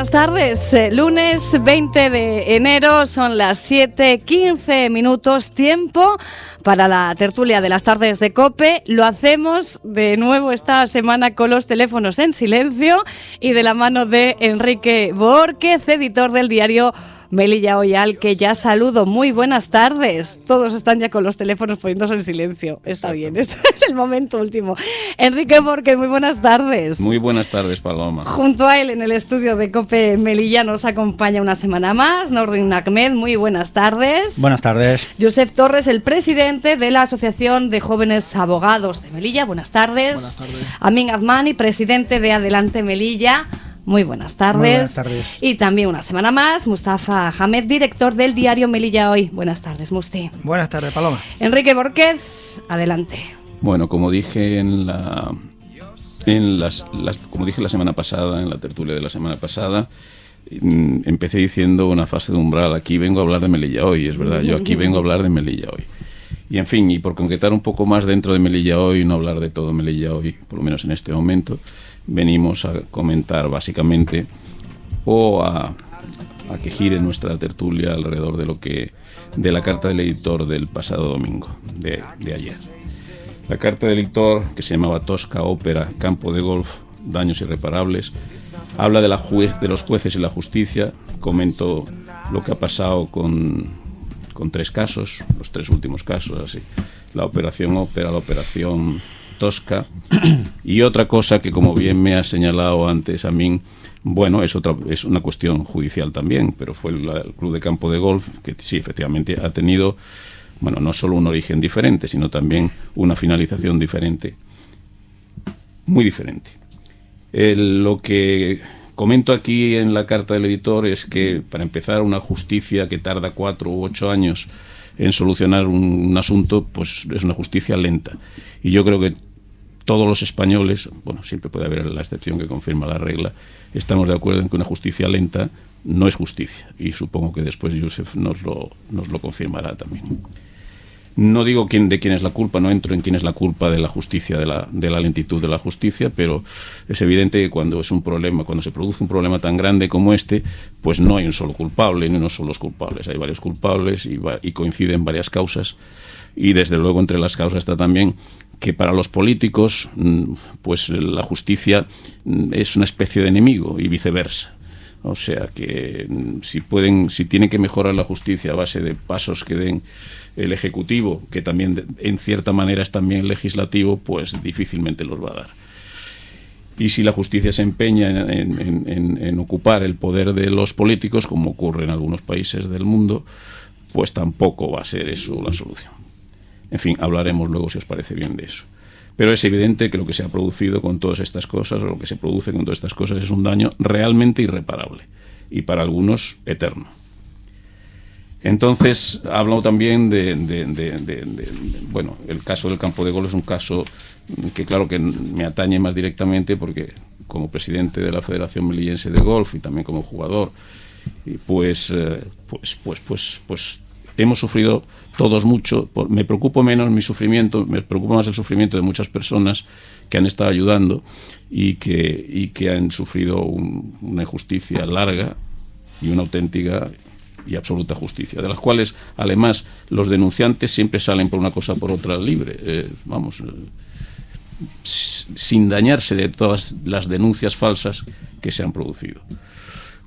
buenas tardes. Lunes 20 de enero, son las 7:15 minutos, tiempo para la tertulia de las tardes de COPE. Lo hacemos de nuevo esta semana con los teléfonos en silencio y de la mano de Enrique Borquez, editor del diario Melilla Hoy, al que ya saludo. Muy buenas tardes. Todos están ya con los teléfonos poniéndose en silencio. Está bien, este es el momento último. Enrique Borquez, muy buenas tardes. Muy buenas tardes, Paloma. Junto a él en el estudio de COPE Melilla nos acompaña una semana más Nordin Ahmed. Muy buenas tardes. Buenas tardes. Josep Torres, el presidente de la Asociación de Jóvenes Abogados de Melilla. Buenas tardes. Buenas tardes. Amin Azmani, presidente de Adelante Melilla. Muy buenas tardes. Muy buenas tardes. Y también una semana más, Mustafa Hamed, director del diario Melilla Hoy. Buenas tardes, Musti. Buenas tardes, Paloma. Enrique Borquez, adelante. Bueno, como dije como dije la semana pasada, en la tertulia de la semana pasada, empecé diciendo una fase de umbral. Aquí vengo a hablar de Melilla Hoy, es verdad. Yo aquí vengo a hablar de Melilla Hoy. Y en fin, y por concretar un poco más dentro de Melilla Hoy, no hablar de todo Melilla Hoy, por lo menos en este momento, venimos a comentar básicamente o a que gire nuestra tertulia alrededor de la carta del editor del pasado domingo, de ayer. La carta del editor, que se llamaba Tosca, Ópera, Campo de Golf, Daños Irreparables, habla de los jueces y la justicia. Comento lo que ha pasado con tres casos, los tres últimos casos, así: la operación Ópera, la operación Tosca, y otra cosa que, como bien me ha señalado antes a mí, bueno, es una cuestión judicial también, pero fue el Club de Campo de Golf, que sí, efectivamente ha tenido, bueno, no solo un origen diferente, sino también una finalización diferente, muy diferente. Lo que comento aquí en la carta del editor es que, para empezar, una justicia que tarda 4 u 8 años en solucionar un asunto, pues es una justicia lenta. Y yo creo que todos los españoles, bueno, siempre puede haber la excepción que confirma la regla, estamos de acuerdo en que una justicia lenta no es justicia. Y supongo que después Josep nos lo confirmará también. No digo de quién es la culpa, no entro en quién es la culpa de la justicia, de la lentitud de la justicia, pero es evidente que cuando se produce un problema tan grande como este, pues no hay un solo culpable, ni unos solos culpables, hay varios culpables y coinciden varias causas. Y desde luego entre las causas está también que para los políticos, pues la justicia es una especie de enemigo y viceversa. O sea que si tienen que mejorar la justicia a base de pasos que den el Ejecutivo, que también en cierta manera es también el legislativo, pues difícilmente los va a dar. Y si la justicia se empeña en ocupar el poder de los políticos, como ocurre en algunos países del mundo, pues tampoco va a ser eso la solución. En fin, hablaremos luego, si os parece bien, de eso. Pero es evidente que lo que se ha producido con todas estas cosas, o lo que se produce con todas estas cosas, es un daño realmente irreparable y para algunos eterno. Entonces, ha hablado también bueno, el caso del Campo de Golf es un caso que, claro, que me atañe más directamente, porque como presidente de la Federación Melillense de Golf y también como jugador, pues hemos sufrido todos mucho. Me preocupa menos mi sufrimiento, me preocupa más el sufrimiento de muchas personas que han estado ayudando y que han sufrido una injusticia larga y una auténtica y absoluta justicia, de las cuales además los denunciantes siempre salen por una cosa o por otra libre, sin dañarse de todas las denuncias falsas que se han producido.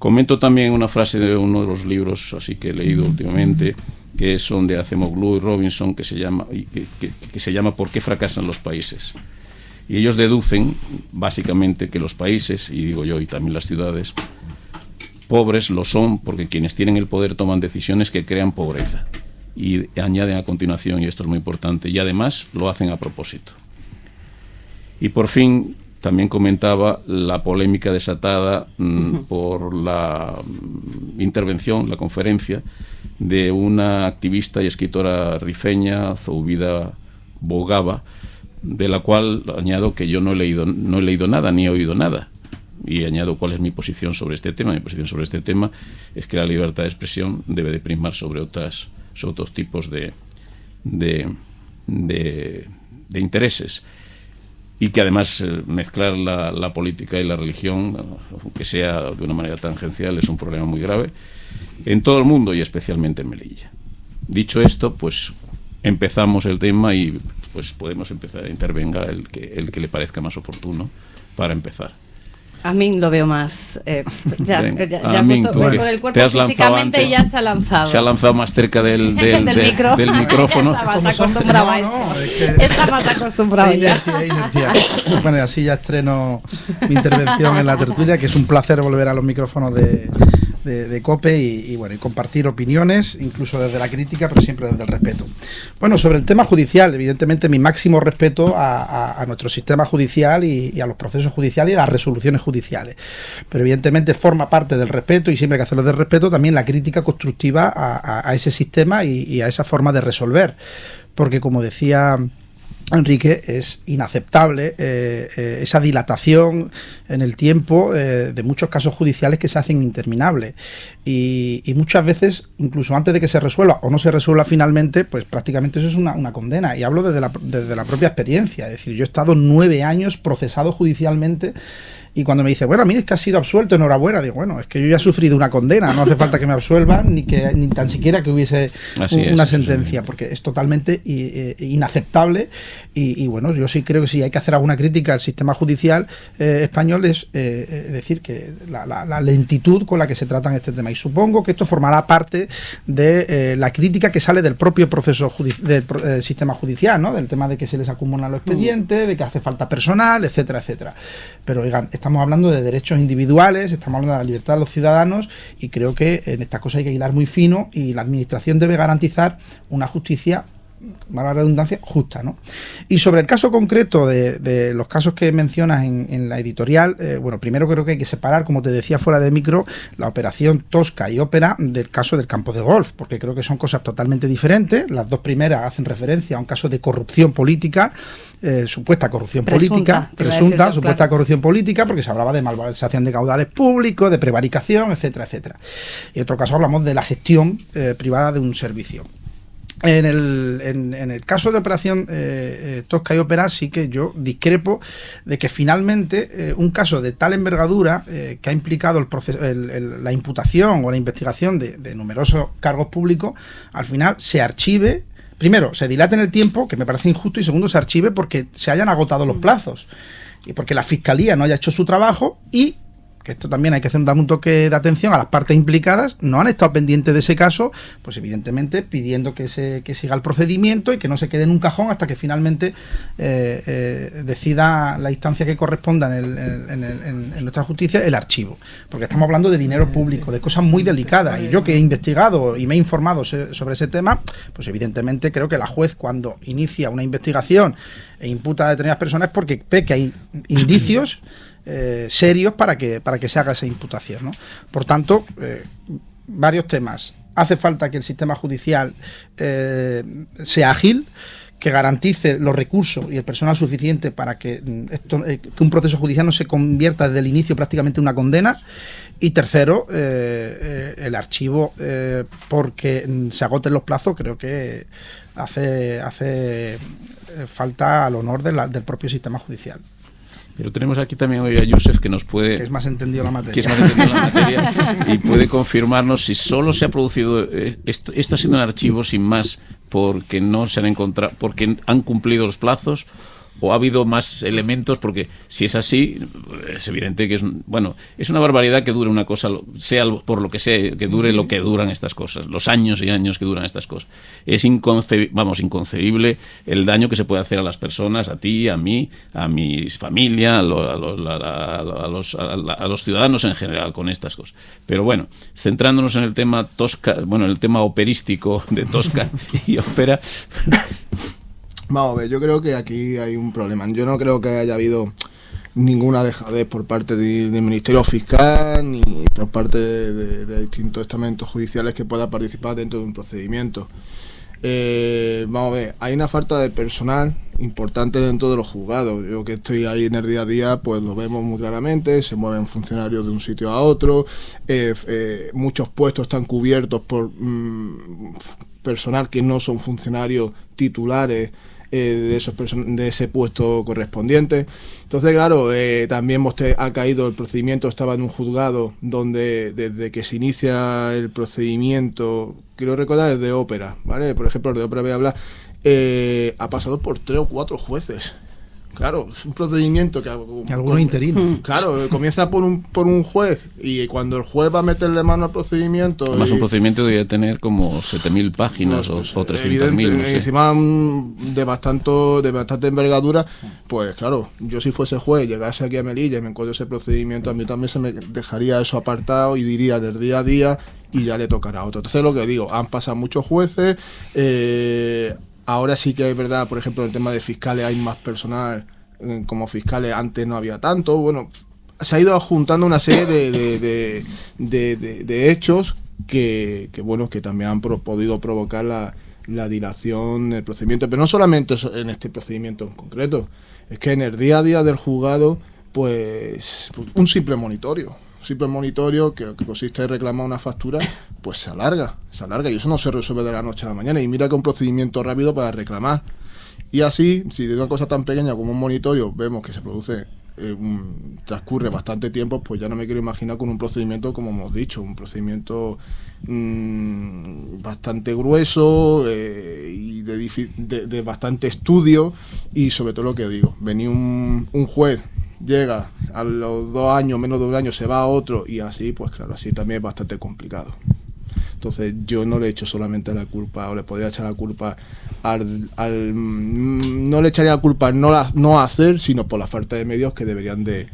Comento también una frase de uno de los libros así que he leído últimamente, que son de Acemoglu y Robinson, que se llama ¿Por qué fracasan los países? Y ellos deducen básicamente que los países, y digo yo, y también las ciudades, pobres lo son porque quienes tienen el poder toman decisiones que crean pobreza. Y añaden a continuación, y esto es muy importante, y además lo hacen a propósito. Y por fin también comentaba la polémica desatada por la intervención, la conferencia de una activista y escritora rifeña, Zoubida Bogaba, de la cual añado que yo no he leído nada ni he oído nada. Y añado cuál es mi posición sobre este tema. Mi posición sobre este tema es que la libertad de expresión debe de primar sobre otros tipos de intereses. y que además mezclar la política y la religión, aunque sea de una manera tangencial, es un problema muy grave en todo el mundo y especialmente en Melilla. Dicho esto, pues empezamos el tema y pues podemos empezar a intervenga el que le parezca más oportuno para empezar. A mí lo veo más. Ya Amin, puesto con el cuerpo físicamente antes, ya se ha lanzado. Se ha lanzado más cerca del micrófono. Está más acostumbrado a esto. Está más acostumbrado ya. Inercia. Bueno, y así ya estreno mi intervención en la tertulia, que es un placer volver a los micrófonos de COPE y bueno, y compartir opiniones, incluso desde la crítica, pero siempre desde el respeto. Bueno, sobre el tema judicial, evidentemente mi máximo respeto a nuestro sistema judicial y a los procesos judiciales y a las resoluciones judiciales. Pero evidentemente forma parte del respeto, y siempre hay que hacerlo del respeto, también la crítica constructiva a ese sistema y a esa forma de resolver. Porque, como decía Enrique, es inaceptable esa dilatación en el tiempo de muchos casos judiciales que se hacen interminables y muchas veces, incluso antes de que se resuelva o no se resuelva finalmente, pues prácticamente eso es una condena, y hablo desde la propia experiencia. Es decir, yo he estado 9 años procesado judicialmente. Y cuando me dice, bueno, a mí es que ha sido absuelto, enhorabuena, digo, bueno, es que yo ya he sufrido una condena, no hace falta que me absuelvan ni tan siquiera que hubiese una sentencia, porque es totalmente inaceptable. Y bueno, yo sí creo que si hay que hacer alguna crítica al sistema judicial español es decir que la lentitud con la que se tratan este tema. Y supongo que esto formará parte de la crítica que sale del propio proceso del sistema judicial, ¿no? Del tema de que se les acumulan los expedientes, de que hace falta personal, etcétera, etcétera. Pero oigan, estamos hablando de derechos individuales, estamos hablando de la libertad de los ciudadanos, y creo que en estas cosas hay que hilar muy fino, y la administración debe garantizar una justicia, mala redundancia, justa, ¿no? Y sobre el caso concreto de los casos que mencionas en la editorial, bueno, primero creo que hay que separar, como te decía fuera de micro, la operación Tosca y Ópera del caso del campo de golf, porque creo que son cosas totalmente diferentes. Las dos primeras hacen referencia a un caso de corrupción política, supuesta corrupción política, supuesta corrupción política, porque se hablaba de malversación de caudales públicos, de prevaricación, etcétera, etcétera. Y en otro caso hablamos de la gestión privada de un servicio. En el caso de operación Tosca y Ópera sí que yo discrepo de que finalmente un caso de tal envergadura que ha implicado la imputación o la investigación de numerosos cargos públicos, al final se archive. Primero, se dilate en el tiempo, que me parece injusto, y segundo, se archive porque se hayan agotado los plazos y porque la Fiscalía no haya hecho su trabajo, y que esto también hay que dar un toque de atención a las partes implicadas, no han estado pendientes de ese caso, pues evidentemente pidiendo que siga el procedimiento y que no se quede en un cajón hasta que finalmente decida la instancia que corresponda en nuestra justicia el archivo, porque estamos hablando de dinero público, de cosas muy delicadas, y yo que he investigado y me he informado sobre ese tema, pues evidentemente creo que la juez, cuando inicia una investigación e imputa a determinadas personas, es porque ve que hay indicios serios para que se haga esa imputación, ¿no? Por tanto, varios temas. Hace falta que el sistema judicial sea ágil, que garantice los recursos y el personal suficiente para que un proceso judicial no se convierta desde el inicio prácticamente en una condena. Y tercero, el archivo, porque se agoten los plazos, creo que hace falta al honor del propio sistema judicial. Pero tenemos aquí también hoy a Yusef, que nos puede... Que es más entendido la materia. Que es más entendido la materia y puede confirmarnos si solo se ha producido... Esto ha sido un archivo sin más porque no se han encontrado... porque han cumplido los plazos, o ha habido más elementos, porque si es así, es evidente que es una barbaridad que dure una cosa, sea por lo que sea, que dure lo que duran estas cosas, los años y años que duran estas cosas. Es inconcebible el daño que se puede hacer a las personas, a ti, a mí, a mi familia, a los ciudadanos en general con estas cosas. Pero bueno, centrándonos en el tema Tosca, el tema operístico de Tosca y Ópera. Vamos a ver, yo creo que aquí hay un problema. Yo no creo que haya habido ninguna dejadez por parte del Ministerio Fiscal ni por parte de distintos estamentos judiciales que pueda participar dentro de un procedimiento. Vamos a ver, hay una falta de personal importante dentro de los juzgados. Yo que estoy ahí en el día a día, pues lo vemos muy claramente. Se mueven funcionarios de un sitio a otro, muchos puestos están cubiertos por personal que no son funcionarios titulares de ese puesto correspondiente. Entonces, claro, también ha caído el procedimiento, estaba en un juzgado donde desde que se inicia el procedimiento, quiero recordar el de ópera, ¿vale? Por ejemplo, el de ópera voy a hablar, ha pasado por 3 o 4 jueces. Claro, es un procedimiento que... Algunos interinos. Claro, comienza por un juez y cuando el juez va a meterle mano al procedimiento... Además, un procedimiento debería tener como 7.000 páginas o 300.000, no sé. Encima de bastante envergadura, pues claro, yo si fuese juez, llegase aquí a Melilla y me encuentro ese procedimiento, a mí también se me dejaría eso apartado y diría en el día a día y ya le tocará a otro. Entonces, lo que digo, han pasado muchos jueces... Ahora sí que es verdad, por ejemplo, en el tema de fiscales hay más personal como fiscales, antes no había tanto. Bueno, se ha ido juntando una serie de hechos que también han podido provocar la dilación del procedimiento. Pero no solamente en este procedimiento en concreto, es que en el día a día del juzgado, pues un simple monitorio que consiste en reclamar una factura, pues se alarga y eso no se resuelve de la noche a la mañana, y mira que un procedimiento rápido para reclamar, y así, si de una cosa tan pequeña como un monitorio vemos que se produce transcurre bastante tiempo, pues ya no me quiero imaginar con un procedimiento, como hemos dicho, un procedimiento bastante grueso y de bastante estudio, y sobre todo lo que digo, venir un juez, llega a los 2 años, menos de 1 año, se va a otro, y así, pues claro, así también es bastante complicado. Entonces yo no le echo solamente la culpa, o le podría echar la culpa no le echaría la culpa al no hacer, sino por la falta de medios que deberían de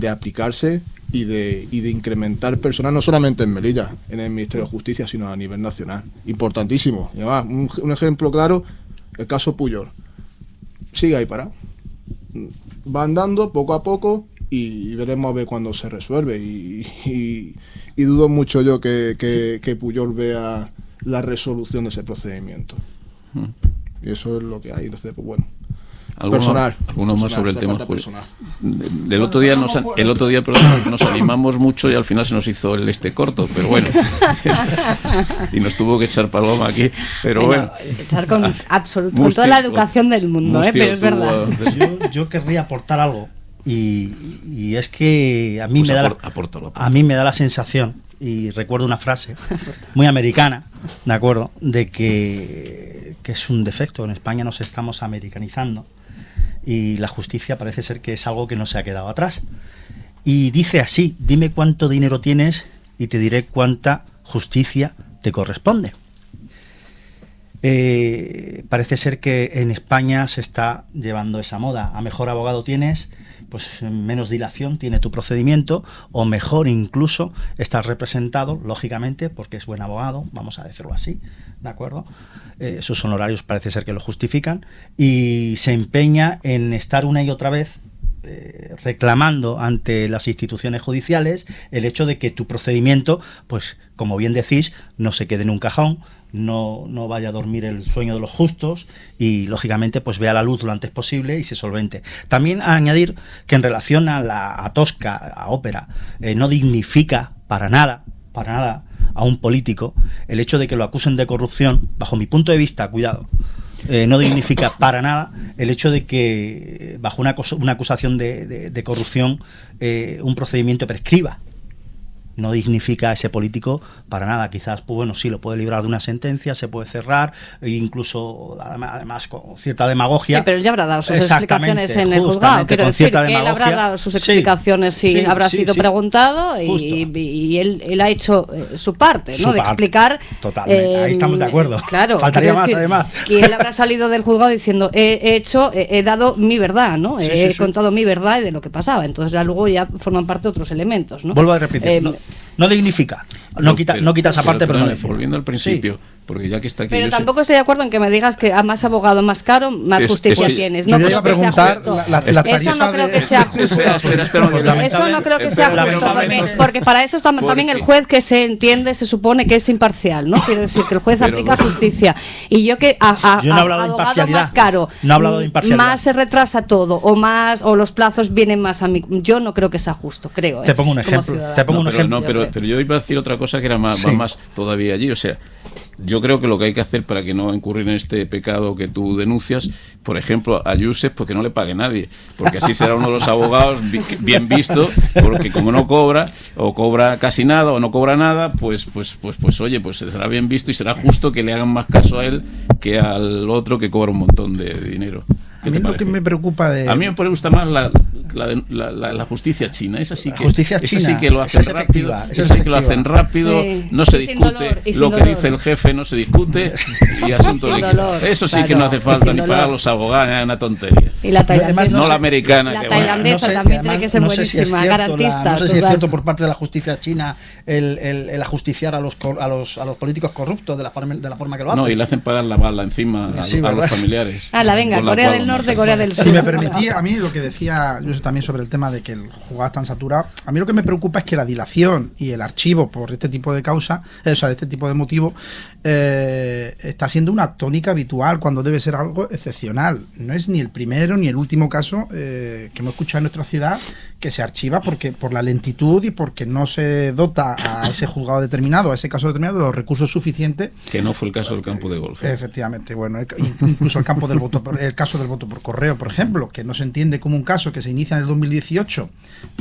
aplicarse y de incrementar personal, no solamente en Melilla, en el Ministerio de Justicia, sino a nivel nacional. Importantísimo. Y además, un ejemplo claro, el caso Pujol. Sigue ahí parado. Va andando poco a poco y veremos a ver cuándo se resuelve, y dudo mucho yo que Pujol vea la resolución de ese procedimiento. Y eso es lo que hay. Entonces, pues bueno, algunos más sobre el tema. El otro día nos animamos mucho y al final se nos hizo el corto, pero bueno. Y nos tuvo que echar paloma aquí, pero bueno. Echar con toda la educación del mundo, pero es verdad. Yo querría aportar algo, y es que a mí me da la sensación, y recuerdo una frase muy americana, ¿de acuerdo?, de que es un defecto. En España nos estamos americanizando y la justicia parece ser que es algo que no se ha quedado atrás. Y dice así: dime cuánto dinero tienes y te diré cuánta justicia te corresponde. Parece ser que en España se está llevando esa moda. A mejor abogado tienes, pues menos dilación tiene tu procedimiento, o mejor incluso estás representado, lógicamente, porque es buen abogado, vamos a decirlo así, ¿de acuerdo? Sus honorarios parece ser que lo justifican, y se empeña en estar una y otra vez reclamando ante las instituciones judiciales el hecho de que tu procedimiento, pues como bien decís, no se quede en un cajón, no vaya a dormir el sueño de los justos, y lógicamente pues vea la luz lo antes posible y se solvente. También a añadir que en relación a Tosca, a ópera, no dignifica para nada a un político el hecho de que lo acusen de corrupción. Bajo mi punto de vista, cuidado, no dignifica para nada el hecho de que bajo una acusación de corrupción un procedimiento prescriba. No dignifica a ese político para nada. Quizás, pues bueno, sí, lo puede librar de una sentencia, se puede cerrar, e incluso, además, con cierta demagogia. Sí, pero él ya habrá dado sus explicaciones en el juzgado. Quiero decir que él habrá dado sus explicaciones, habrá sido preguntado, y él ha hecho su parte, ¿no? De explicar. Totalmente, ahí estamos de acuerdo. Claro. Faltaría más, además. Que él habrá salido del juzgado diciendo: he dado mi verdad, ¿no? He contado mi verdad y de lo que pasaba. Entonces, ya luego ya forman parte otros elementos, ¿no? Vuelvo a repetir. No dignifica, no quita esa parte, pero no dignifica. Volviendo al principio, porque ya que está aquí... Pero tampoco estoy de acuerdo en que me digas que a más abogado más caro, más justicia tienes. No creo que sea justo. Eso no creo que sea justo. Eso no creo que sea justo, porque para eso está también el juez, que se entiende, se supone que es imparcial, ¿no? Quiero decir que el juez aplica justicia. Y yo que yo no he hablado de abogado más caro, no he hablado de imparcialidad, más se retrasa todo, o los plazos vienen más a mí, yo no creo que sea justo, creo. Te pongo un ejemplo. Pero yo iba a decir otra cosa que era va más todavía allí, o sea, yo creo que lo que hay que hacer para que no incurrir en este pecado que tú denuncias, por ejemplo, a Yuses, pues que no le pague nadie, porque así será uno de los abogados bien visto, porque como no cobra, o cobra casi nada, o no cobra nada, pues oye, pues será bien visto y será justo que le hagan más caso a él que al otro que cobra un montón de dinero. A mí lo que me preocupa A mí me gusta más la justicia china. Esa sí que, justicia esa china, sí que lo hacen esa es rápido. efectiva, Esa sí que lo hacen rápido. Sí. No se Y sin discute. dolor, y sin Lo que dolor. dice el jefe no se discute. Y asunto Sin líquido. dolor, Eso sí claro, que no hace y falta sin ni dolor. pagar los abogados, es una tontería. Y la tailandesa. No la americana. La que tailandesa No sé, también además, tiene que ser no sé si es buenísima, cierto garantista. no sé si es total. cierto por parte de la justicia china el ajusticiar a los políticos corruptos de la forma que lo hacen. No, y le hacen pagar la bala encima Sí, a ¿verdad? los familiares. Venga, Con la Corea cual- del Norte, Corea del Sur. Si me permitía, a mí lo que decía yo también sobre el tema de que el juzgado está tan saturado, a mí lo que me preocupa es que la dilación y el archivo por este tipo de causa, de este tipo de motivo, está siendo una tónica habitual cuando debe ser algo excepcional. No es ni el primero ni el último caso que hemos escuchado en nuestra ciudad que se archiva por la lentitud y porque no se dota a ese juzgado determinado, a ese caso determinado, de los recursos suficientes. Que no fue el caso del campo de golf. Efectivamente, bueno, incluso el caso del voto por correo, por ejemplo, que no se entiende como un caso que se inicia en el 2018,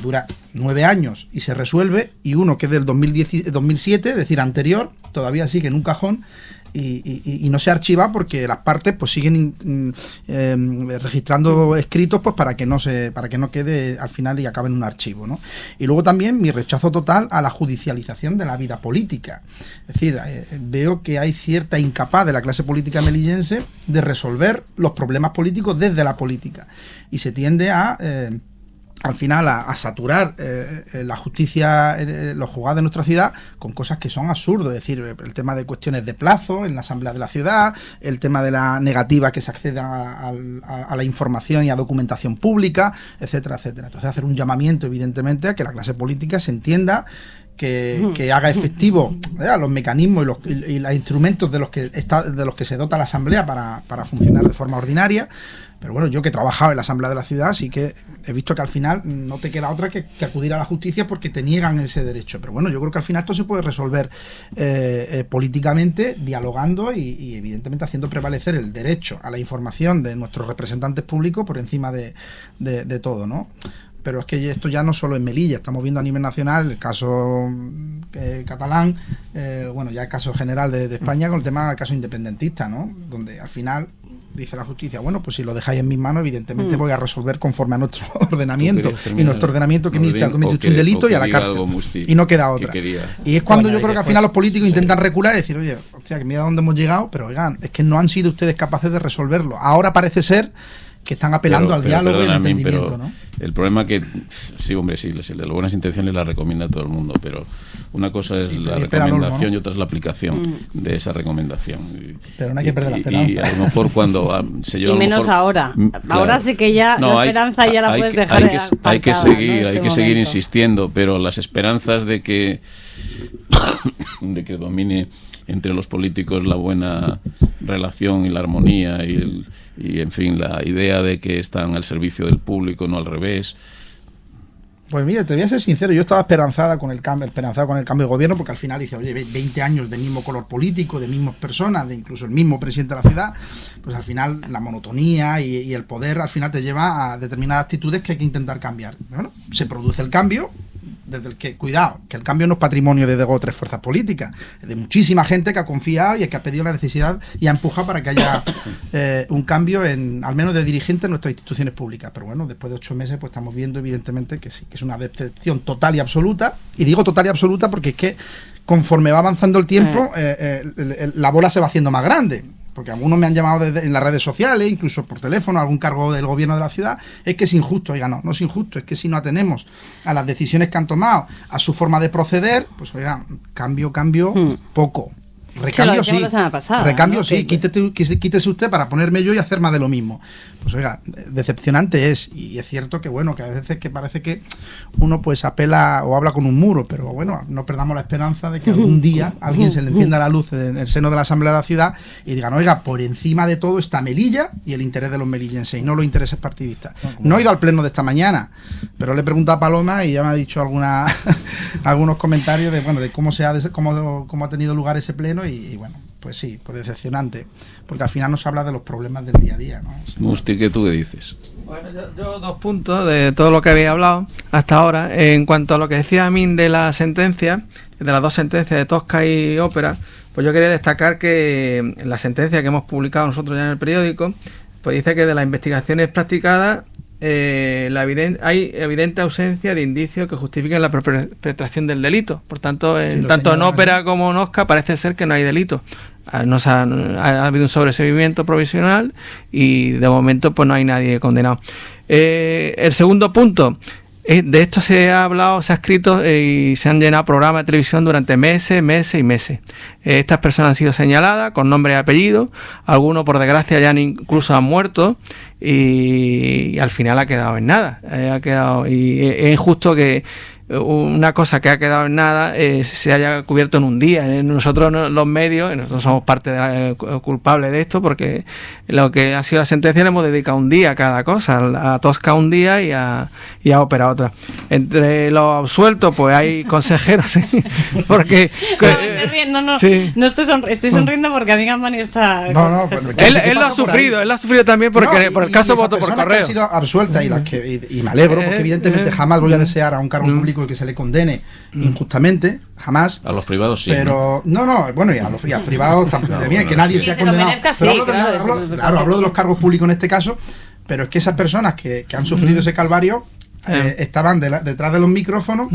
dura 9 años y se resuelve, y uno que es del 2007, es decir, anterior, todavía sigue en un cajón y no se archiva porque las partes pues siguen registrando escritos pues para que no quede al final y acabe en un archivo, ¿no? Y luego también mi rechazo total a la judicialización de la vida política. Es decir, veo que hay cierta incapaz de la clase política melillense de resolver los problemas políticos desde la política, y se tiende al final a saturar la justicia, los juzgados de nuestra ciudad con cosas que son absurdas. Es decir, el tema de cuestiones de plazo en la asamblea de la ciudad, el tema de la negativa que se acceda a la información y a documentación pública, etcétera, etcétera. Entonces, hacer un llamamiento evidentemente a que la clase política se entienda, que haga efectivo los mecanismos y los instrumentos de los que se dota la asamblea para funcionar de forma ordinaria. Pero bueno, yo que he trabajado en la asamblea de la ciudad, sí que he visto que al final no te queda otra que acudir a la justicia porque te niegan ese derecho. Pero bueno, yo creo que al final esto se puede resolver políticamente, dialogando y evidentemente haciendo prevalecer el derecho a la información de nuestros representantes públicos por encima de todo, ¿no? Pero es que esto ya no solo en Melilla, estamos viendo a nivel nacional el caso catalán, bueno, ya el caso general de España con el tema del caso independentista, ¿no? Donde al final dice la justicia, bueno, pues si lo dejáis en mis manos, evidentemente voy a resolver conforme a nuestro ordenamiento, y nuestro ordenamiento que comete usted un delito y a la cárcel, y no queda otra. Y es cuando yo creo que al final los políticos intentan recular y decir, oye, hostia, que mira dónde hemos llegado, pero oigan, es que no han sido ustedes capaces de resolverlo. Ahora parece ser que están apelando al diálogo y al entendimiento, ¿no? El problema que, sí, hombre, sí, las buenas intenciones las recomienda todo el mundo, pero una cosa es la recomendación, ¿no? Y otra es la aplicación de esa recomendación. Pero no hay que perder la esperanza. Y a lo mejor cuando se lleva... Y menos ahora. Claro. Ahora sí que ya la esperanza ya la puedes dejar hay que seguir, ¿no? hay que seguir insistiendo, pero las esperanzas de que domine entre los políticos la buena relación y la armonía y en fin, la idea de que están al servicio del público, no al revés. Pues mira, te voy a ser sincero, yo estaba esperanzado con el cambio de gobierno, porque al final dice, oye, 20 años del mismo color político, de mismas personas, de incluso el mismo presidente de la ciudad, pues al final la monotonía y el poder al final te lleva a determinadas actitudes que hay que intentar cambiar. Bueno, se produce el cambio, desde el que, cuidado, que el cambio no es patrimonio de 2 o 3 fuerzas políticas, es de muchísima gente que ha confiado y que ha pedido la necesidad y ha empujado para que haya un cambio al menos de dirigentes en nuestras instituciones públicas. Pero bueno, después de 8 meses pues estamos viendo evidentemente que sí, que es una decepción total y absoluta, y digo total y absoluta porque es que conforme va avanzando el tiempo la bola se va haciendo más grande. Porque algunos me han llamado en las redes sociales, incluso por teléfono, algún cargo del gobierno de la ciudad, es que es injusto. Oiga, no es injusto, es que si no atenemos a las decisiones que han tomado, a su forma de proceder, pues oiga, cambio, poco. Recambio sí, recambio ¿no? Sí, quítese usted para ponerme yo y hacer más de lo mismo. Pues oiga, decepcionante es, y es cierto que bueno, que a veces que parece que uno pues apela o habla con un muro, pero bueno, no perdamos la esperanza de que algún día alguien se le encienda la luz en el seno de la Asamblea de la Ciudad y digan, oiga, por encima de todo está Melilla y el interés de los melillenses y no los intereses partidistas. No he ido al pleno de esta mañana, pero le he preguntado a Paloma y ya me ha dicho algunos comentarios de cómo ha tenido lugar ese pleno. decirlo, y bueno, pues sí, pues decepcionante, porque al final nos habla de los problemas del día a día, ¿no? Musti, ¿qué tú qué dices? Bueno, yo 2 puntos de todo lo que había hablado hasta ahora. En cuanto a lo que decía Amin de la sentencia, de las 2 sentencias de Tosca y Ópera, pues yo quería destacar que la sentencia que hemos publicado nosotros ya en el periódico, pues dice que de las investigaciones practicadas hay evidente ausencia de indicios que justifiquen la perpetración del delito. Por tanto, tanto en Ópera como en Osca parece ser que no hay delito. Ha habido un sobreseimiento provisional y de momento pues no hay nadie condenado. El segundo punto, de esto se ha hablado, se ha escrito y se han llenado programas de televisión durante meses. Estas personas han sido señaladas con nombre y apellido, algunos por desgracia ya incluso han muerto y al final ha quedado en nada. Y es injusto que una cosa que ha quedado en nada se haya cubierto en un día. Nosotros los medios, nosotros somos parte culpable de esto, porque lo que ha sido la sentencia le hemos dedicado un día a cada cosa, a Tosca un día y a Ópera otra. Entre los absueltos pues hay consejeros porque no estoy sonriendo porque Amigas Money está él lo ha sufrido también porque por el caso voto por correo. Que han sido absueltas y me alegro, porque evidentemente jamás voy a desear a un cargo público que se le condene injustamente, jamás. A los privados sí. Pero bueno, y a los privados también, que nadie sea condenado. Hablo de los cargos públicos en este caso, pero es que esas personas que han sufrido ese calvario estaban detrás de los micrófonos,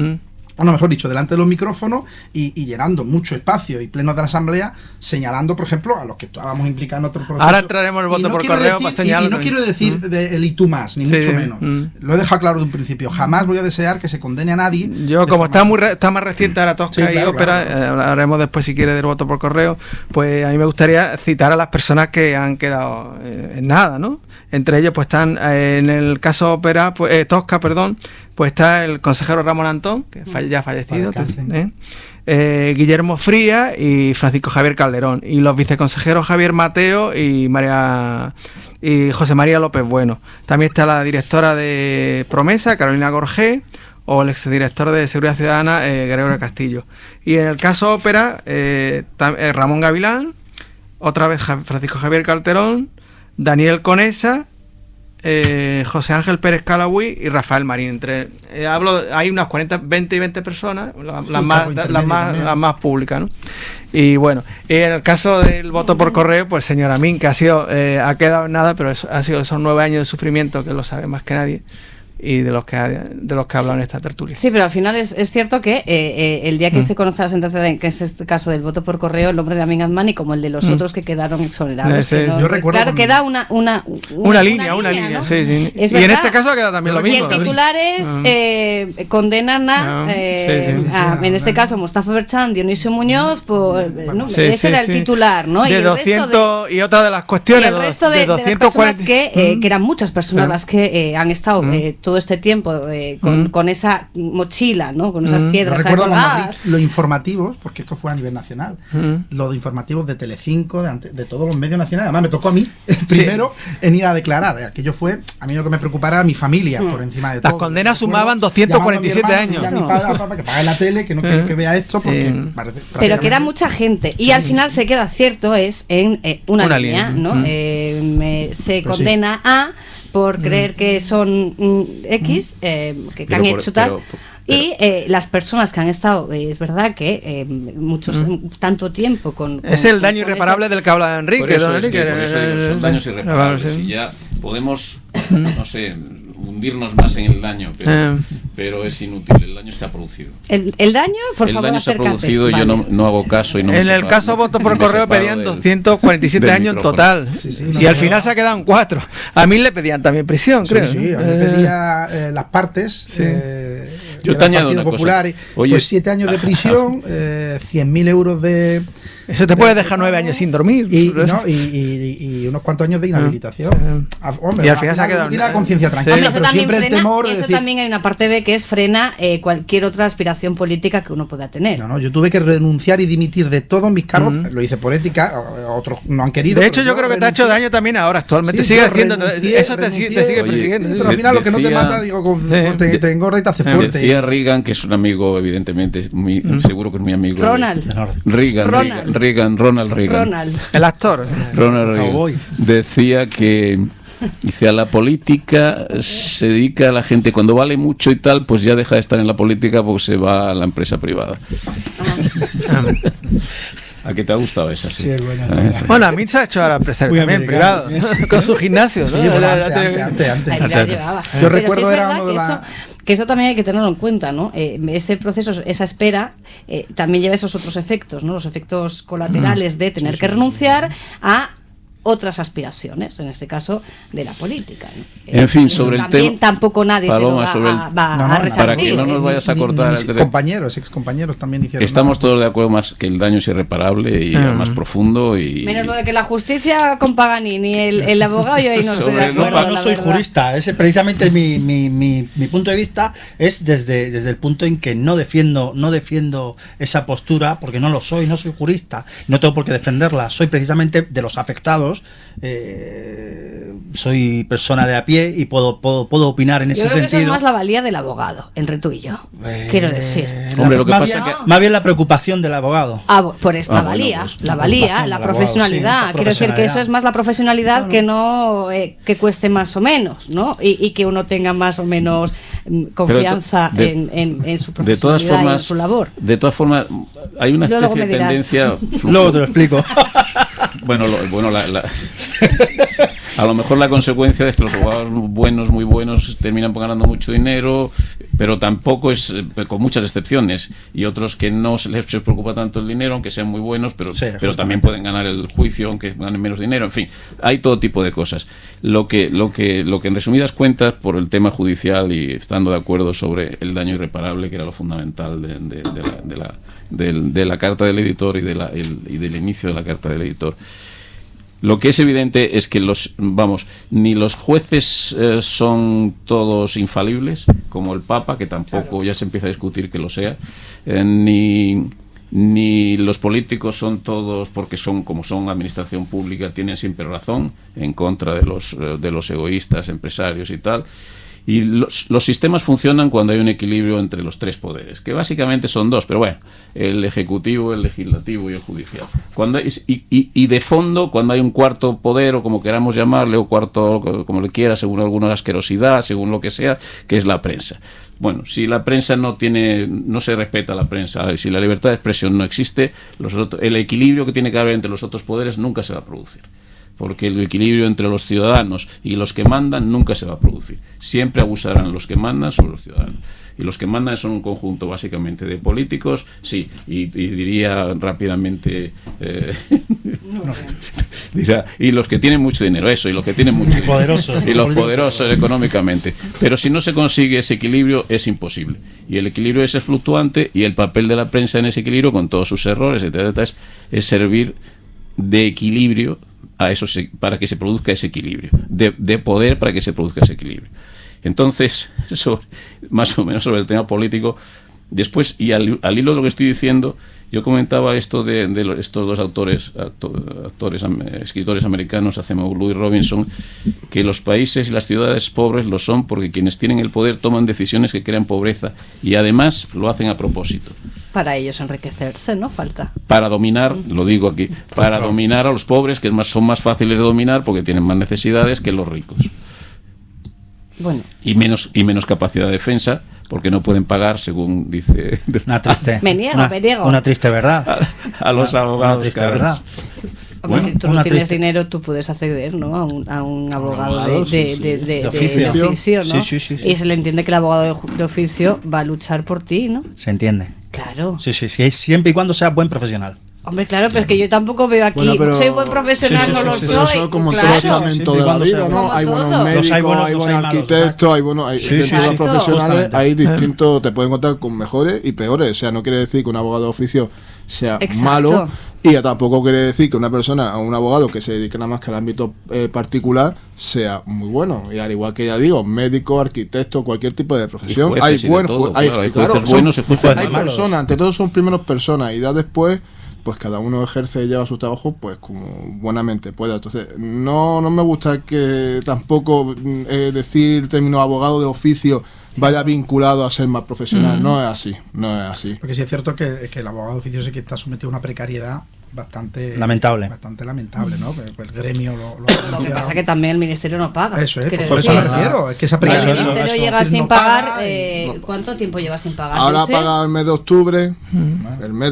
bueno, mejor dicho, delante de los micrófonos y llenando mucho espacio y plenos de la asamblea, señalando, por ejemplo, a los que estábamos implicados en otro proceso. Ahora entraremos el voto por correo para señalar. Y no quiero decir el y tú más, ni mucho menos. Lo he dejado claro de un principio. Jamás voy a desear que se condene a nadie. Yo, como está más reciente ahora Tosca y Ópera, hablaremos después, si quiere, del voto por correo, pues a mí me gustaría citar a las personas que han quedado en nada, ¿no? Entre ellos, pues están, en el caso Ópera, Tosca, pues está el consejero Ramón Antón, que ya fallecido, Guillermo Frías y Francisco Javier Calderón, y los viceconsejeros Javier Mateo y José María López Bueno. También está la directora de Promesa, Carolina Gorgé, o el exdirector de Seguridad Ciudadana, Gregorio Castillo. Y en el caso Ópera, Ramón Gavilán, otra vez Francisco Javier Calderón, Daniel Conesa, José Ángel Pérez Calagüí y Rafael Marín. Hay unas 20 personas, las más públicas, ¿no? Y bueno, en el caso del voto por correo, pues señor Amin, que ha quedado en nada, pero ha sido esos 9 años de sufrimiento, que lo sabe más que nadie, y de los que hablan en esta tertulia. Sí, pero al final es cierto que el día que se conoce la sentencia, que es este caso del voto por correo, el nombre de Amigas Money, como el de los otros que quedaron exonerados. Yo recuerdo, claro, queda una línea, ¿no? Sí. Y en este caso ha quedado también lo mismo. Y el titular es condenan en este caso Mostafa Berchan, Dionisio Muñoz, ese era el titular, ¿no? De 200 y otra de las cuestiones, y el resto de 240 que eran muchas personas las que han estado todo este tiempo con esa mochila, ¿no? Con esas piedras. Yo recuerdo los informativos, porque esto fue a nivel nacional, los informativos de Telecinco, de todos los medios nacionales. Además me tocó a mí primero en ir a declarar. Aquello fue, a mí lo que me preocupara era mi familia por encima de todo. Las condenas sumaban 247 años. A mi padre, papá, que pague la tele, que no quiero que vea esto, porque pero que era mucha gente. Y al final se queda cierto es en una línea, ¿no? Se condena a por creer que son X, que han hecho tal. Y las personas que han estado, es verdad que tanto tiempo con es el daño irreparable del que habla Enrique. Por eso son daños irreparables. Y ya podemos, no sé, hundirnos más en el daño, pero es inútil, el daño está producido. El daño, por favor, daño está producido, vale. Yo no hago caso y no me En el caso voto por correo pedían 247 años en total. Y al final se ha quedado en 4. A mí le pedían también prisión, creo. Sí, a mí me pedía las partes. Yo te añado una Popular, cosa. Oye, pues 7 años de prisión, 100.000 euros de... Eso te puede dejar 9 años sin dormir. Y unos cuantos años de inhabilitación. Hombre, y al final se ha quedado... Tiene la conciencia tranquila, pero siempre el temor de eso decir... también hay una parte B que es frena cualquier otra aspiración política que uno pueda tener. No, yo tuve que renunciar y dimitir de todos mis cargos. Lo hice por ética, otros no han querido. De hecho, yo creo que te ha hecho daño también ahora, actualmente. Sigue haciendo... Eso te sigue persiguiendo. Pero al final lo que no te mata, digo, te engorda y te hace fuerte. Decía Reagan, que es un amigo, evidentemente, seguro que es mi amigo. Ronald Reagan. Ronald Reagan, El actor. Ronald Reagan, decía que dice, a la política se dedica a la gente cuando vale mucho y tal, pues ya deja de estar en la política porque se va a la empresa privada. ¿A qué te ha gustado esa? Sí, es buena. Bueno, a mí se ha hecho a la empresa Muy también americano, privado, con su gimnasio, ¿no? Sí, bueno, antes. Ahí la llevaba. Yo Pero recuerdo sí es era verdad uno de que eso también hay que tenerlo en cuenta, ¿no? Ese proceso, esa espera, también lleva esos otros efectos, ¿no? Los efectos colaterales de tener que renunciar a otras aspiraciones, en este caso de la política, ¿no? En fin, sobre el tema, tampoco nadie Paloma, te lo va a resarcir. para que no nos vayas a cortar el teléfono. Excompañeros también hicieron. Estamos todos de acuerdo más que el daño es irreparable y más profundo y menos lo de que la justicia con Paganini, el abogado, yo ahí no estoy de acuerdo. Bueno, no soy jurista, ese precisamente mi punto de vista es desde el punto en que no defiendo esa postura, porque no lo soy, no soy jurista, no tengo por qué defenderla, soy precisamente de los afectados. Soy persona de a pie y puedo opinar en ese sentido. Yo creo que eso es más la valía del abogado, el reto y yo. Quiero decir. Hombre, lo que pasa que más bien la preocupación del abogado. Por eso, la valía, la profesionalidad. Quiero decir que eso es más la profesionalidad, que no que cueste más o menos, ¿no? Y que uno tenga más o menos confianza en su profesionalidad y en su labor. De todas formas, hay una especie de tendencia. Luego te lo explico. Bueno, a lo mejor la consecuencia es que los abogados buenos, muy buenos, terminan ganando mucho dinero, pero tampoco es, con muchas excepciones, y otros que no se les preocupa tanto el dinero, aunque sean muy buenos, pero también pueden ganar el juicio, aunque ganen menos dinero. En fin, hay todo tipo de cosas. Lo que en resumidas cuentas, por el tema judicial y estando de acuerdo sobre el daño irreparable, que era lo fundamental de la carta del editor y del inicio de la carta del editor. Lo que es evidente es que ni los jueces son todos infalibles, como el Papa, que tampoco ya se empieza a discutir que lo sea, ni los políticos son todos, porque como son administración pública, tienen siempre razón en contra de los egoístas, empresarios y tal. Y los sistemas funcionan cuando hay un equilibrio entre los tres poderes, que básicamente son dos, pero bueno, el ejecutivo, el legislativo y el judicial. Y de fondo, cuando hay un cuarto poder, o como queramos llamarle, o cuarto, como le quiera, según alguna asquerosidad, según lo que sea, que es la prensa. Bueno, si la prensa no se respeta la prensa, si la libertad de expresión no existe, el equilibrio que tiene que haber entre los otros poderes nunca se va a producir. Porque el equilibrio entre los ciudadanos y los que mandan nunca se va a producir. Siempre abusarán los que mandan sobre los ciudadanos. Y los que mandan son un conjunto básicamente de políticos, sí, y diría rápidamente, y los que tienen mucho dinero, y los que tienen mucho dinero, y los poderosos económicamente. Pero si no se consigue ese equilibrio, es imposible. Y el equilibrio ese es fluctuante, y el papel de la prensa en ese equilibrio, con todos sus errores, etcétera, es servir de equilibrio a eso, para que se produzca ese equilibrio, de poder para que se produzca ese equilibrio. Entonces, más o menos sobre el tema político. Después, y al hilo de lo que estoy diciendo, yo comentaba esto de estos dos escritores americanos, Acemoglu y Robinson, que los países y las ciudades pobres lo son porque quienes tienen el poder toman decisiones que crean pobreza, y además lo hacen a propósito. Para ellos enriquecerse, ¿no? Falta. Para dominar, lo digo aquí, para dominar a los pobres, que son más fáciles de dominar porque tienen más necesidades que los ricos. Bueno. Y menos capacidad de defensa, porque no pueden pagar, según dice... Una triste... me niego. Una triste verdad. A los abogados. Una triste verdad. Hombre, si tú no tienes dinero, tú puedes acceder, ¿no? a un abogado de oficio, ¿no? Sí. Y se le entiende que el abogado de oficio va a luchar por ti, ¿no? Se entiende. Claro. Sí, siempre y cuando sea buen profesional. Hombre, claro, pero es que yo tampoco veo aquí, soy buen profesional, no lo soy. Eso como tratamiento de la vida, ¿no? Hay buenos médicos, hay buenos arquitectos, hay profesionales, hay distintos, te pueden contar con mejores y peores. O sea, no quiere decir que un abogado de oficio sea malo, y tampoco quiere decir que un abogado que se dedique nada más que al ámbito particular sea muy bueno. Y al igual que ya digo, médico, arquitecto, cualquier tipo de profesión, hay buenos, hay buenos, hay personas, ante todo son primeros personas, y ya después pues cada uno ejerce y lleva su trabajo pues como buenamente pueda. Entonces no me gusta que tampoco decir el término abogado de oficio vaya vinculado a ser más profesional. No es así. Porque sí es cierto que el abogado de oficio sí que está sometido a una precariedad bastante lamentable, ¿no? El gremio lo que pasa es que también el ministerio no paga. Eso es, por eso me refiero, es que esa el ministerio llega sin pagar. ¿Cuánto tiempo lleva sin pagar? Ahora ha pagado el mes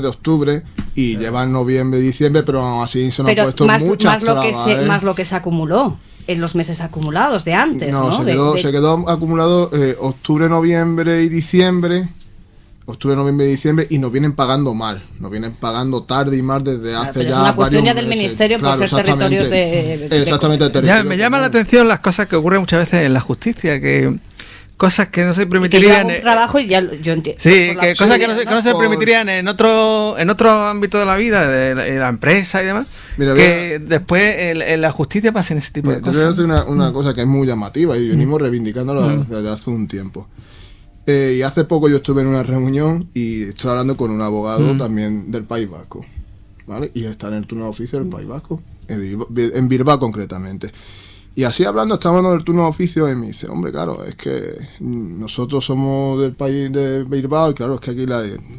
de octubre, y lleva en noviembre, diciembre, pero aún así se nos ha puesto muchas trabas, más lo que se acumuló en los meses acumulados de antes, ¿no? Se quedó acumulado octubre, noviembre y diciembre, y nos vienen pagando mal, nos vienen pagando tarde y mal desde hace pero ya es una cuestión ya del meses. ministerio, por ser territorios exactamente, territorio. Me llama la atención las cosas que ocurren muchas veces en la justicia, que cosas que no se permitirían. Que un trabajo y ya yo entiendo. Sí, que cosas que no se permitirían en otro ámbito de la vida, de la empresa y demás. Mira, que después en la justicia pasen ese tipo de cosas. Yo voy a decir una cosa que es muy llamativa y venimos reivindicándolo desde hace un tiempo. Y hace poco yo estuve en una reunión y estoy hablando con un abogado también del País Vasco, ¿vale? Y está en el turno de oficio del País Vasco, en Bilbao concretamente. Y así estamos hablando del turno de oficio y me dice, hombre, claro, es que nosotros somos del país de Bilbao y claro, es que aquí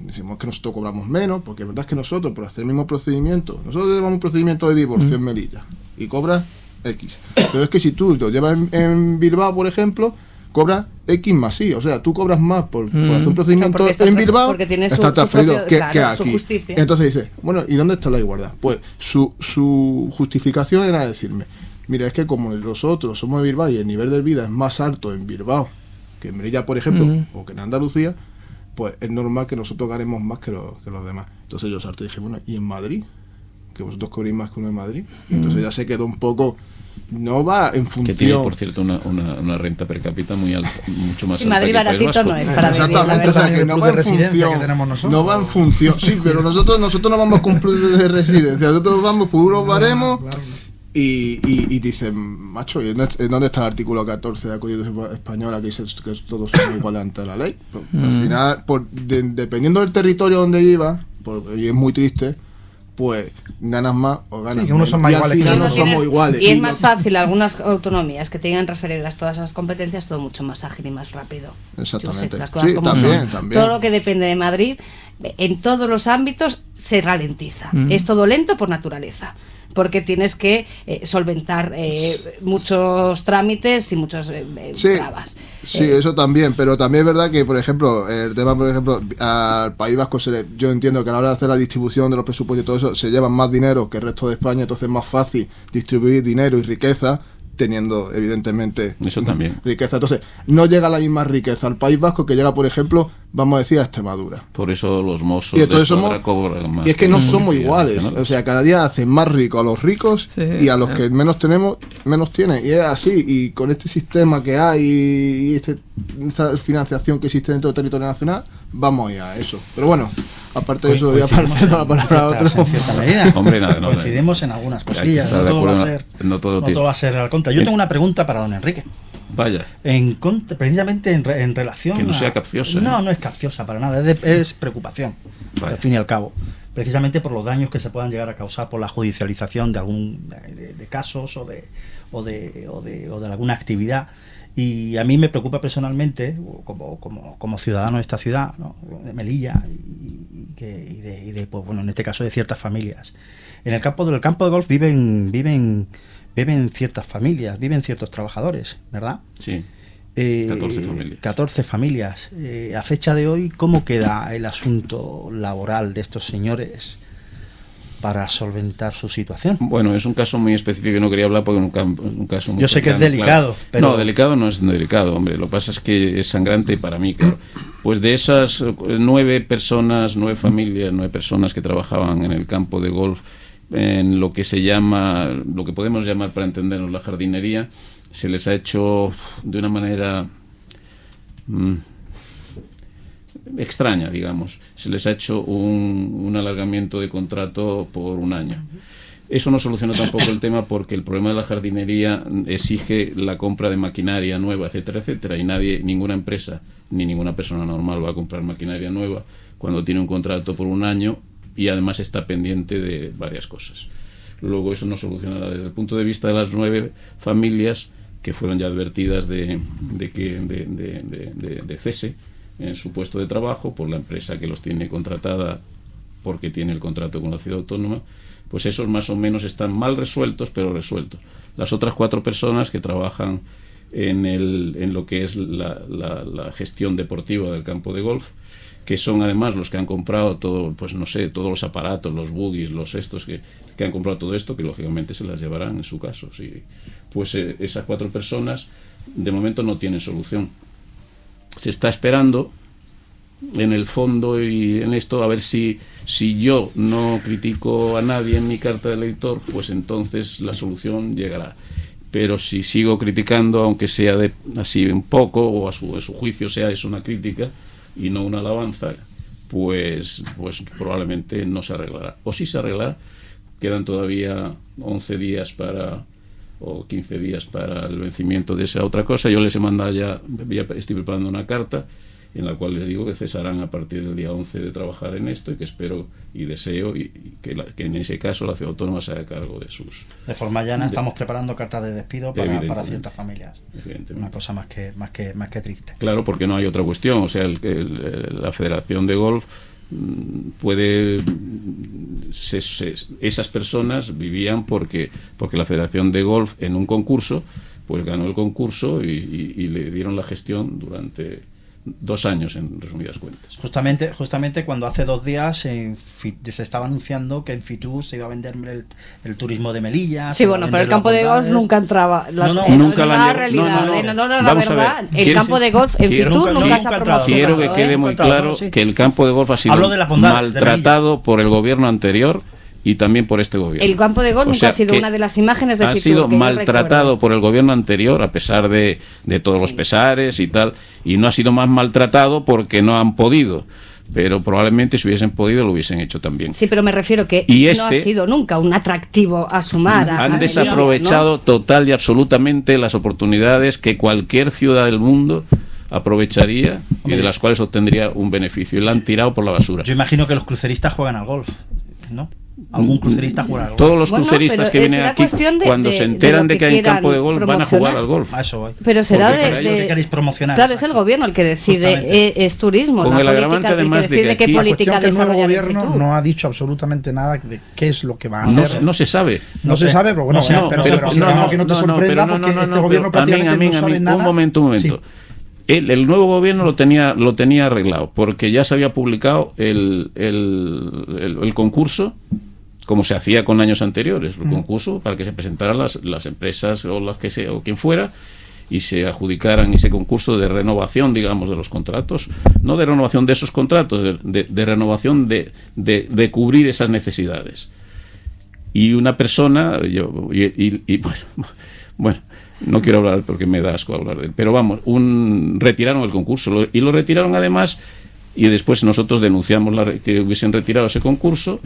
decimos que nosotros cobramos menos, porque es verdad es que nosotros, por hacer el mismo procedimiento, nosotros llevamos un procedimiento de divorcio en Melilla y cobras X. Pero es que si tú lo llevas en Bilbao, por ejemplo, cobras X más Y, o sea, tú cobras más por hacer un procedimiento en Bilbao, porque tienes está transferido que aquí. Su justicia. Entonces dice, bueno, ¿y dónde está la igualdad? Pues su justificación era decirme, mira, es que como nosotros somos de Bilbao y el nivel de vida es más alto en Bilbao que en Melilla, por ejemplo, o que en Andalucía, pues es normal que nosotros ganemos más que los demás. Entonces yo salto y dije, bueno, ¿y en Madrid? Que vosotros cobréis más que uno en Madrid. Entonces ya se quedó un poco... No va en función... Que tiene, por cierto, una renta per cápita muy alta, mucho más alta. Madrid que el País baratito Vasco. no es para vivir, exactamente, o sea, que no va en función, que tenemos nosotros. no va en función, sí, pero nosotros no vamos con plus de residencia, nosotros vamos por unos baremos. Claro. Y dicen, macho, ¿y dónde está el artículo 14 de la Constitución Española que dice que todos somos iguales ante la ley? Pues, al final, dependiendo del territorio donde vivas, y es muy triste, pues ganas más o ganas que unos son más iguales que otros. Somos iguales. Y es más fácil algunas autonomías que tengan referidas todas esas competencias, todo mucho más ágil y más rápido. Exactamente. Las cosas como también. Todo lo que depende de Madrid, en todos los ámbitos, se ralentiza. Es todo lento por naturaleza, porque tienes que solventar muchos trámites y muchos trabas. Sí, eso también, pero también es verdad que, por ejemplo, el tema, por ejemplo, al País Vasco, yo entiendo que a la hora de hacer la distribución de los presupuestos y todo eso, se llevan más dinero que el resto de España, entonces es más fácil distribuir dinero y riqueza, teniendo, evidentemente, eso también. Riqueza. Entonces, no llega la misma riqueza al País Vasco que llega, por ejemplo, vamos a decir, a Extremadura. Por eso los mozos y entonces cobran más. Y es que no somos iguales. O sea, cada día hacen más ricos a los ricos y a los que menos tenemos, menos tienen. Y es así. Y con este sistema que hay y esta financiación que existe dentro del territorio nacional, vamos a ir a eso. Pero bueno, aparte de eso, voy a pasar la palabra a otro. En cierta medida. Hombre, nada, coincidimos en algunas cosillas. No todo va a ser al contra. Yo tengo una pregunta para don Enrique. Vaya. Precisamente en relación. Que no sea capciosa. No es capciosa para nada, es preocupación, al fin y al cabo. Precisamente por los daños que se puedan llegar a causar por la judicialización de algún de casos o de alguna actividad. Y a mí me preocupa personalmente, como ciudadano de esta ciudad, ¿no?, de Melilla, y de pues, bueno, en este caso de ciertas familias. En el campo de golf viven ciertas familias, viven ciertos trabajadores, ¿verdad? Sí. 14 familias. 14 familias. A fecha de hoy, ¿cómo queda el asunto laboral de estos señores para solventar su situación? Bueno, es un caso muy específico, no quería hablar porque es un caso muy... Yo sé que es delicado, claro. pero... No, delicado no es delicado, hombre, lo que pasa es que es sangrante para mí, claro. Pues de esas 9 personas que trabajaban en el campo de golf, en lo que podemos llamar, para entendernos, la jardinería, se les ha hecho de una manera extraña, digamos. Se les ha hecho un alargamiento de contrato por un año. Eso no soluciona tampoco el tema, porque el problema de la jardinería exige la compra de maquinaria nueva, etcétera, etcétera, y ninguna empresa ni ninguna persona normal va a comprar maquinaria nueva cuando tiene un contrato por un año y además está pendiente de varias cosas. Luego eso no solucionará. Desde el punto de vista de las 9 familias que fueron ya advertidas de cese en su puesto de trabajo por la empresa que los tiene contratada porque tiene el contrato con la ciudad autónoma, pues esos más o menos están mal resueltos, pero resueltos. Las otras 4 personas que trabajan en lo que es la gestión deportiva del campo de golf, que son además los que han comprado todo, pues no sé, todos los aparatos, los buggies, los estos que han comprado todo esto, que lógicamente se las llevarán en su caso. Sí. Pues esas 4 personas de momento no tienen solución. Se está esperando en el fondo y en esto a ver si yo no critico a nadie en mi carta de elector, pues entonces la solución llegará. Pero si sigo criticando, aunque sea así un poco, o a su juicio sea eso una crítica y no una alabanza, pues probablemente no se arreglará. O si se arreglará, quedan todavía 11 días o 15 días para el vencimiento de esa otra cosa. Yo les he mandado estoy preparando una carta en la cual les digo que cesarán a partir del día 11 de trabajar en esto y que espero y deseo que en ese caso la ciudad autónoma se haga cargo de sus... De forma llana estamos preparando cartas de despido para ciertas familias. Una cosa más que triste. Claro, porque no hay otra cuestión. O sea, la Federación de Golf puede... esas personas vivían porque la Federación de Golf en un concurso pues ganó el concurso y le dieron la gestión durante 2 años, en resumidas cuentas. Justamente cuando hace 2 días se estaba anunciando que en Fitur se iba a vender el turismo de Melilla. Sí, bueno, pero el campo de golf nunca entraba. Nunca la realidad. No, la verdad, el campo de golf en Fitur nunca se ha promocionado. Quiero que quede muy claro que el campo de golf ha sido maltratado por el gobierno anterior y también por este gobierno. El campo de golf nunca ha sido una de las imágenes de Fitur. Ha sido maltratado por el gobierno anterior, a pesar de todos los pesares y tal, y no ha sido más maltratado porque no han podido. Pero probablemente si hubiesen podido lo hubiesen hecho también. Sí, pero me refiero que no ha sido nunca un atractivo a sumar. Han desaprovechado total y absolutamente las oportunidades que cualquier ciudad del mundo aprovecharía y de las cuales obtendría un beneficio, y la han tirado por la basura. Yo imagino que los cruceristas juegan al golf, ¿no? ¿Algún crucerista juega al golf? Todos los cruceristas que vienen aquí, cuando se enteran de que hay campo de golf, van a jugar al golf. A eso voy. Pero será que queréis promocionar. Claro, exacto. Es el gobierno el que decide, es turismo. Con el agravante además de que qué política desarrollar el gobierno no ha dicho absolutamente nada de qué es lo que va a hacer. No se sabe. No se sabe, pero bueno, pero que no te sorprenda porque este gobierno prácticamente no sabe nada. Un momento. Sí. El nuevo gobierno lo tenía arreglado, porque ya se había publicado el concurso, como se hacía con años anteriores, el concurso para que se presentaran las empresas o las que sea o quien fuera, y se adjudicaran ese concurso de renovación, digamos, de los contratos, no de renovación de esos contratos, de renovación de cubrir esas necesidades. Y una persona, bueno, no quiero hablar porque me da asco hablar de él, pero vamos, retiraron el concurso y lo retiraron además, y después nosotros denunciamos que hubiesen retirado ese concurso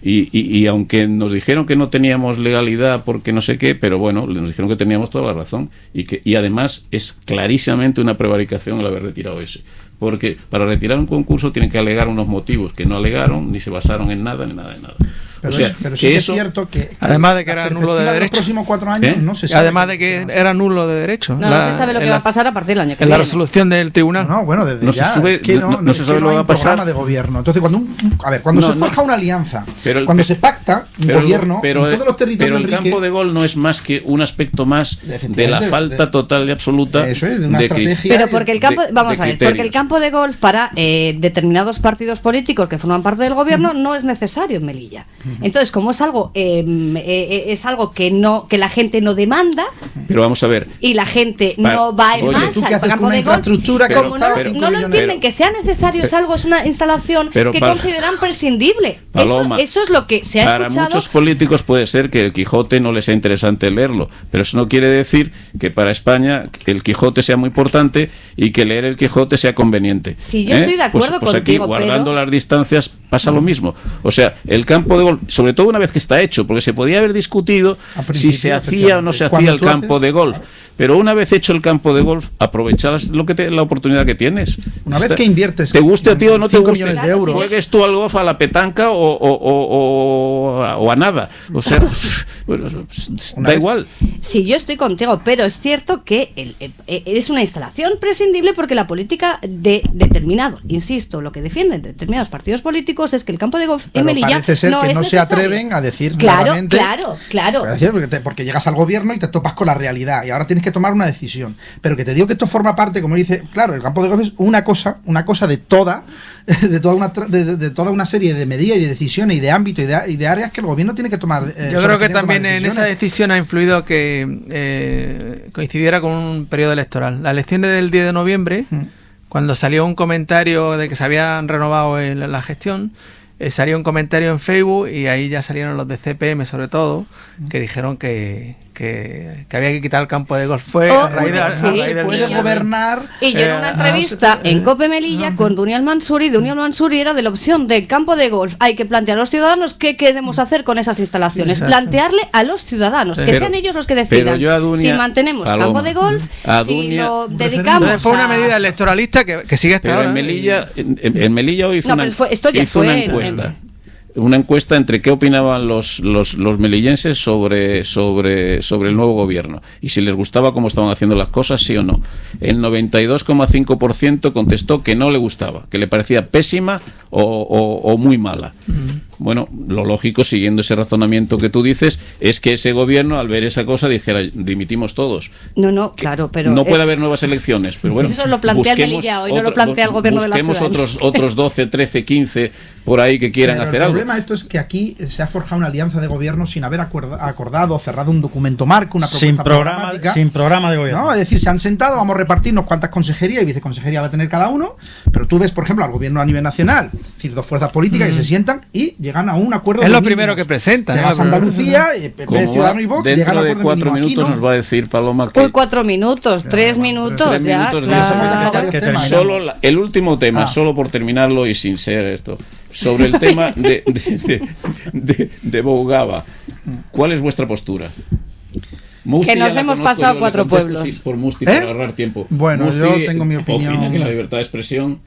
y aunque nos dijeron que no teníamos legalidad porque no sé qué, pero bueno, nos dijeron que teníamos toda la razón y además es clarísimamente una prevaricación el haber retirado ese, porque para retirar un concurso tienen que alegar unos motivos que no alegaron ni se basaron en nada. Pero, o sea, pero sí que es cierto que además de que era nulo de derecho, los próximos 4 años no se sabe. Además de que era nulo de derecho. No se sabe lo que va a pasar a partir del año que viene. En la resolución del tribunal. No, bueno, desde no ya. Se sube, es que no se sabe lo que va a pasar. De gobierno. Entonces, cuando se forja una alianza, cuando se pacta un gobierno en todos los territorios. Pero el campo de golf no es más que un aspecto más de la falta total y absoluta. Eso es, de una estrategia. Pero porque el campo, vamos a ver, porque el campo de golf para determinados partidos políticos que forman parte del gobierno no es necesario en Melilla. Entonces, como es algo que la gente no demanda, pero vamos a ver, y la gente no va en masa al campo de golf, como no lo entienden que sea necesario, es una instalación que consideran prescindible. Paloma, eso es lo que se ha escuchado. Para muchos políticos puede ser que el Quijote no les sea interesante leerlo, pero eso no quiere decir que para España el Quijote sea muy importante y que leer el Quijote sea conveniente. Sí, yo estoy de acuerdo pues contigo, aquí, guardando las distancias, pasa lo mismo. O sea, el campo de golf, sobre todo una vez que está hecho, porque se podía haber discutido si se hacía o no se hacía el campo de golf, Pero una vez hecho el campo de golf, aprovechas la oportunidad que tienes. Una vez que inviertes, te guste a ti o no te 5 guste, millones de euros, juegues tú al golf, a la petanca o a nada. O sea, bueno, da igual. Sí, yo estoy contigo, pero es cierto que es una instalación prescindible porque la política de determinado, insisto, lo que defienden determinados partidos políticos es que el campo de golf en Melilla parece ser no que es no se necesario. atreven a decir Claro. Porque llegas al gobierno y te topas con la realidad y ahora tienes que tomar una decisión. Pero que te digo que esto forma parte, como dice, claro, el campo de golf es una cosa de toda una serie de medidas y de decisiones y de ámbitos y de áreas que el gobierno tiene que tomar. Yo creo que también en esa decisión ha influido que coincidiera con un periodo electoral. Las elecciones del 10 de noviembre, cuando salió un comentario de que se habían renovado la gestión, salió un comentario en Facebook y ahí ya salieron los de CPM sobre todo, que dijeron que había que quitar el campo de golf. Fue a raíz se puede gobernar. Y yo en una entrevista en COPE Melilla con Dunial Mansuri, era de la opción de campo de golf. Hay que plantear a los ciudadanos qué queremos hacer con esas instalaciones. Exacto. Plantearle a los ciudadanos, que sean ellos los que decidan si mantenemos campo de golf, si lo dedicamos. Entonces fue una medida electoralista que sigue hasta Pero ahora. En Melilla hizo una encuesta. Una encuesta entre qué opinaban los melillenses sobre el nuevo gobierno y si les gustaba cómo estaban haciendo las cosas, sí o no. El 92,5% contestó que no le gustaba, que le parecía pésima o muy mala. Bueno, lo lógico, siguiendo ese razonamiento que tú dices, es que ese gobierno, al ver esa cosa, dijera, dimitimos todos. No, claro, pero... No puede haber nuevas elecciones, pero bueno... Eso lo plantea Melilla hoy, no lo plantea el gobierno de la ciudad. Busquemos otros 12, 13, 15 por ahí que quieran hacer algo. El problema de esto es que aquí se ha forjado una alianza de gobierno sin haber acordado, cerrado un documento marco, una propuesta sin programa de gobierno. No, es decir, se han sentado, vamos a repartirnos cuántas consejerías y viceconsejerías va a tener cada uno, pero tú ves, por ejemplo, al gobierno a nivel nacional, es decir, dos fuerzas políticas que se sientan y llegan a un acuerdo. Es lo primero que presentan. Llegas a Andalucía, PP, Ciudadanos y Vox, dentro de 4 minutos nos va a decir Paloma que... 4 minutos, 3 minutos, 3 ya. minutos Claro. Solo el último tema, solo por terminarlo y sin ser esto, sobre el tema de Bogava. ¿Cuál es vuestra postura? Musti, que nos hemos pasado 4 pueblos. Sí, por Musti, para ahorrar tiempo. Bueno, Musti yo tengo mi opinión. Opina que la libertad de expresión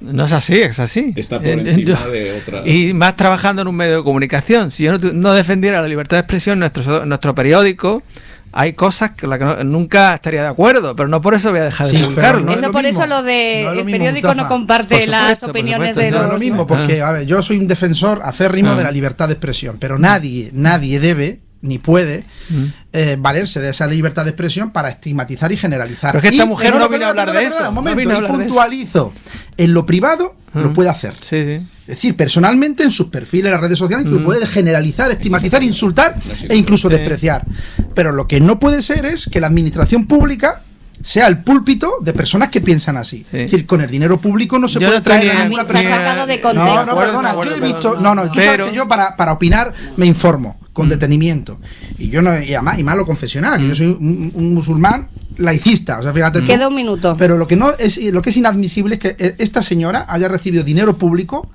no es así, es así. Está por encima de otra. Y más trabajando en un medio de comunicación. Si yo no defendiera la libertad de expresión en nuestro periódico, hay cosas que nunca estaría de acuerdo, pero no por eso voy a dejar de publicarlo. No eso por mismo, eso lo de no el mismo, periódico Mustafa. no comparte las opiniones de los... No es lo mismo, porque a ver, yo soy un defensor acérrimo de la libertad de expresión, pero nadie debe ni puede valerse de esa libertad de expresión para estigmatizar y generalizar. Pero es que esta mujer no vino a hablar de eso. Un momento, y puntualizo. En lo privado lo puede hacer. Sí, sí. Es decir, personalmente en sus perfiles en las redes sociales tú puedes generalizar, estigmatizar, insultar e incluso despreciar. Pero lo que no puede ser es que la administración pública sea el púlpito de personas que piensan así. Sí. Es decir, con el dinero público no se puede traer a ninguna se ha persona. sacado de contexto. No, perdona, yo he visto... tú sabes que yo para opinar me informo con detenimiento. Y yo no, y además lo confesional, que yo soy un musulmán laicista, o sea, fíjate tú. Queda un minuto. Pero lo que es inadmisible es que esta señora haya recibido dinero público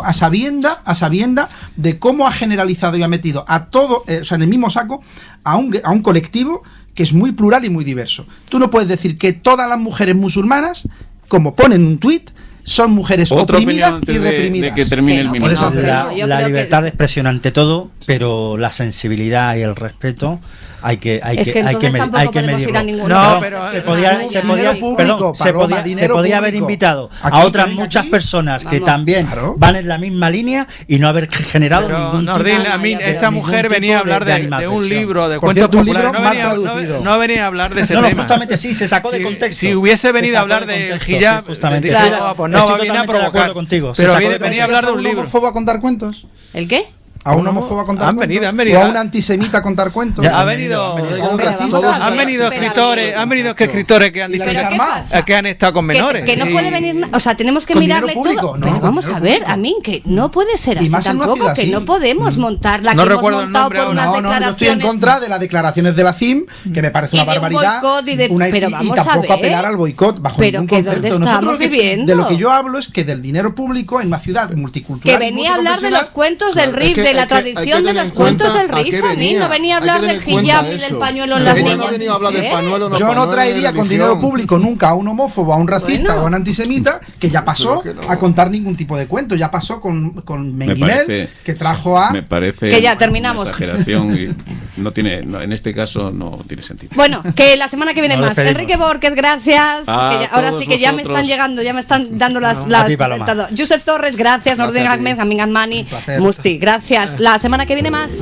a sabienda de cómo ha generalizado y ha metido a todo, o sea, en el mismo saco a un colectivo que es muy plural y muy diverso. Tú no puedes decir que todas las mujeres musulmanas, como ponen un tuit, son mujeres oprimidas y reprimidas. De que termine el minuto. La libertad de expresión ante todo, pero la sensibilidad y el respeto hay que medirlo. No, pero se podía haber invitado a otras muchas personas que también van en la misma línea y no haber generado ningún tipo de... Esta mujer venía a hablar de un libro de cuentos populares. No venía a hablar de ese tema. Justamente sí, se sacó de contexto. Si hubiese venido a hablar de hijab, no venía a provocar. Pero venía a hablar de un libro. ¿A un homófobo a contar cuentos? ¿El qué? ¿A un homófobo a contar cuentos? Han venido. ¿O a un antisemita a contar cuentos? Han venido escritores que han dicho que han estado con menores. Que no puede venir, o sea, tenemos que mirarle todo. Pero vamos a ver, Amin, que no puede ser así tampoco, que no podemos montar la que hemos montado por unas declaraciones. Yo estoy en contra de las declaraciones de la CIM, que me parece una barbaridad. Y tampoco apelar al boicot bajo ningún concepto. Nosotros de lo que yo hablo es que del dinero público en una ciudad multicultural. Que venía a hablar de los cuentos del RIF del la tradición de los cuentos del Rif, a mí no venía a hablar del hijab y del pañuelo en las niñas. Yo no traería con dinero público nunca a un homófobo, a un racista o a un antisemita, que ya pasó a contar ningún tipo de cuento. Ya pasó con Menguinel, que trajo a... Me parece que ya terminamos. Una exageración y en este caso no tiene sentido. Bueno, que la semana que viene más. Enrique Borquez, gracias. Ahora sí que ya me están llegando, ya me están dando las Josep Torres, gracias. Nordin Ahmed, Amin Amani, Musti, gracias. La semana que viene más.